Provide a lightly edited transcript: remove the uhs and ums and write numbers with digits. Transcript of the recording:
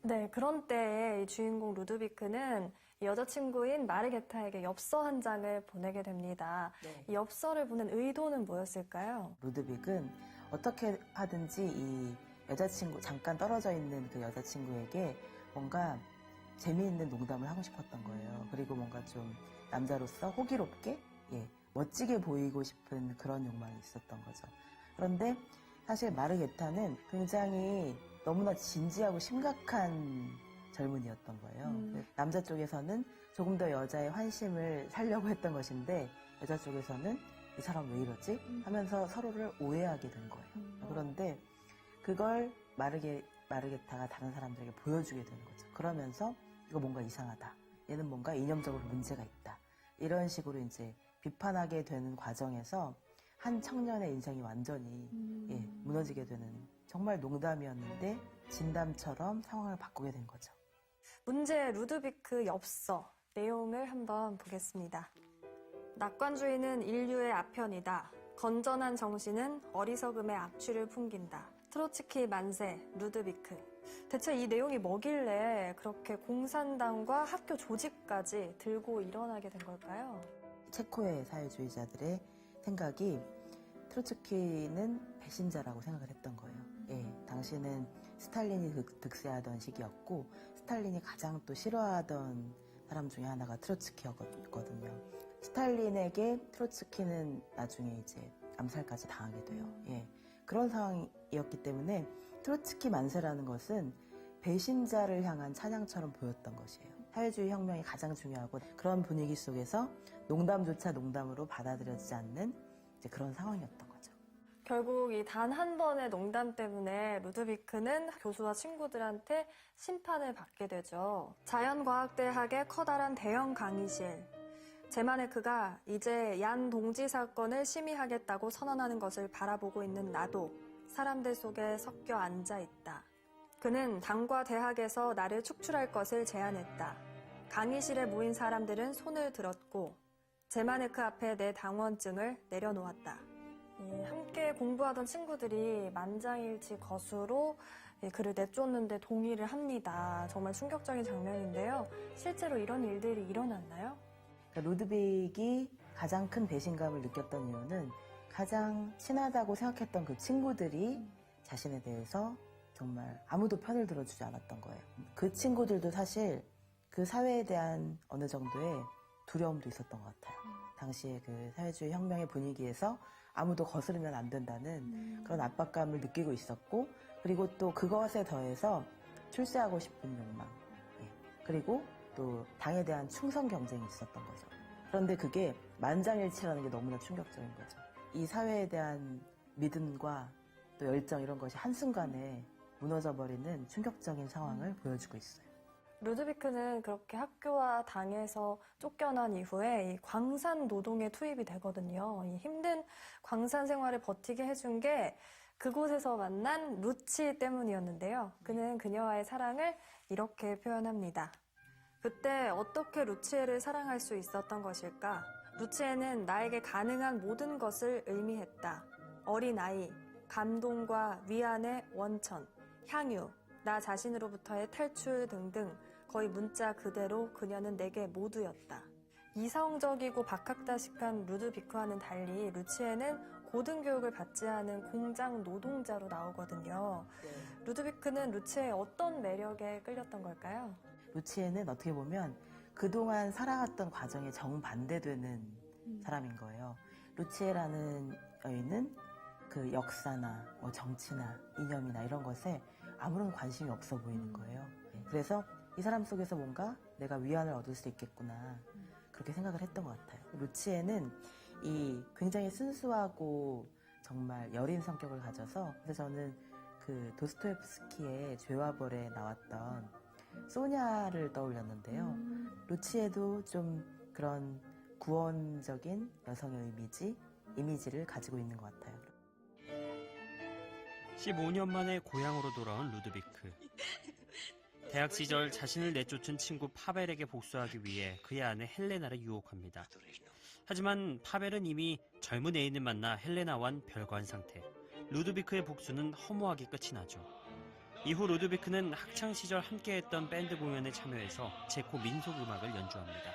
네, 그런 때에 이 주인공 루드비크는 여자친구인 마르게타에게 엽서 한 장을 보내게 됩니다. 네. 이 엽서를 보낸 의도는 뭐였을까요? 루드빅은 어떻게 하든지 이 여자친구, 잠깐 떨어져 있는 그 여자친구에게 뭔가 재미있는 농담을 하고 싶었던 거예요. 그리고 뭔가 좀 남자로서 호기롭게, 멋지게 보이고 싶은 그런 욕망이 있었던 거죠. 그런데 사실 마르게타는 굉장히 너무나 진지하고 심각한 젊은이였던 거예요. 남자 쪽에서는 조금 더 여자의 환심을 사려고 했던 것인데 여자 쪽에서는 이 사람 왜 이러지? 하면서 서로를 오해하게 된 거예요. 그런데 그걸 마르게타가 다른 사람들에게 보여주게 되는 거죠. 그러면서 이거 뭔가 이상하다. 얘는 뭔가 이념적으로 문제가 있다. 이런 식으로 이제 비판하게 되는 과정에서 한 청년의 인생이 완전히 무너지게 되는 정말 농담이었는데 진담처럼 상황을 바꾸게 된 거죠. 문제의 루드비크 엽서 내용을 한번 보겠습니다. 낙관주의는 인류의 아편이다. 건전한 정신은 어리석음의 악취를 풍긴다. 트로츠키 만세, 루드비크. 대체 이 내용이 뭐길래 그렇게 공산당과 학교 조직까지 들고 일어나게 된 걸까요? 체코의 사회주의자들의 생각이 트로츠키는 배신자라고 생각을 했던 거예요. 당시는 스탈린이 득세하던 시기였고 스탈린이 가장 또 싫어하던 사람 중에 하나가 트로츠키였거든요. 스탈린에게 트로츠키는 나중에 이제 암살까지 당하게 돼요. 그런 상황이었기 때문에 트로츠키 만세라는 것은 배신자를 향한 찬양처럼 보였던 것이에요. 사회주의 혁명이 가장 중요하고 그런 분위기 속에서 농담조차 농담으로 받아들여지지 않는 이제 그런 상황이었던 거죠. 결국 이 단 한 번의 농담 때문에 루드비크는 교수와 친구들한테 심판을 받게 되죠. 자연과학대학의 커다란 대형 강의실. 제마네크가 이제 얀 동지 사건을 심의하겠다고 선언하는 것을 바라보고 있는 나도 사람들 속에 섞여 앉아 있다. 그는 당과 대학에서 나를 축출할 것을 제안했다. 강의실에 모인 사람들은 손을 들었고 제마네크 앞에 내 당원증을 내려놓았다. 함께 공부하던 친구들이 만장일치 거수로 그를 내쫓는데 동의를 합니다. 정말 충격적인 장면인데요. 실제로 이런 일들이 일어났나요? 루드빅이 가장 큰 배신감을 느꼈던 이유는 가장 친하다고 생각했던 그 친구들이 자신에 대해서 정말 아무도 편을 들어주지 않았던 거예요. 그 친구들도 사실 그 사회에 대한 어느 정도의 두려움도 있었던 것 같아요. 당시에 그 사회주의 혁명의 분위기에서 아무도 거스르면 안 된다는 그런 압박감을 느끼고 있었고, 그리고 또 그것에 더해서 출세하고 싶은 욕망, 그리고 또 당에 대한 충성 경쟁이 있었던 거죠. 그런데 그게 만장일치라는 게 너무나 충격적인 거죠. 이 사회에 대한 믿음과 또 열정 이런 것이 한순간에 무너져버리는 충격적인 상황을 보여주고 있어요. 루드비크는 그렇게 학교와 당에서 쫓겨난 이후에 이 광산 노동에 투입이 되거든요. 이 힘든 광산 생활을 버티게 해준 게 그곳에서 만난 루치 때문이었는데요. 그는 그녀와의 사랑을 이렇게 표현합니다. 그때 어떻게 루치에를 사랑할 수 있었던 것일까? 루치에는 나에게 가능한 모든 것을 의미했다. 어린아이, 감동과 위안의 원천, 향유, 나 자신으로부터의 탈출 등등 거의 문자 그대로 그녀는 내게 모두였다. 이성적이고 박학다식한 루드비크와는 달리 루치에는 고등교육을 받지 않은 공장 노동자로 나오거든요. 루드비크는 루치의 어떤 매력에 끌렸던 걸까요? 루치에는 어떻게 보면 그동안 살아왔던 과정에 정반대되는 사람인 거예요. 루치에라는 여인은 그 역사나 정치나 이념이나 이런 것에 아무런 관심이 없어 보이는 거예요. 그래서 이 사람 속에서 뭔가 내가 위안을 얻을 수 있겠구나 그렇게 생각을 했던 것 같아요. 루치에는 이 굉장히 순수하고 정말 여린 성격을 가져서, 그래서 저는 그 도스토옙스키의 죄와 벌에 나왔던 소냐를 떠올렸는데요. 루치에도 좀 그런 구원적인 여성의 이미지를 가지고 있는 것 같아요. 15년 만에 고향으로 돌아온 루드비크. 대학 시절 자신을 내쫓은 친구 파벨에게 복수하기 위해 그의 아내 헬레나를 유혹합니다. 하지만 파벨은 이미 젊은 애인을 만나 헬레나와는 별관 상태. 루드비크의 복수는 허무하게 끝이 나죠. 이후 루드비크는 학창 시절 함께했던 밴드 공연에 참여해서 체코 민속 음악을 연주합니다.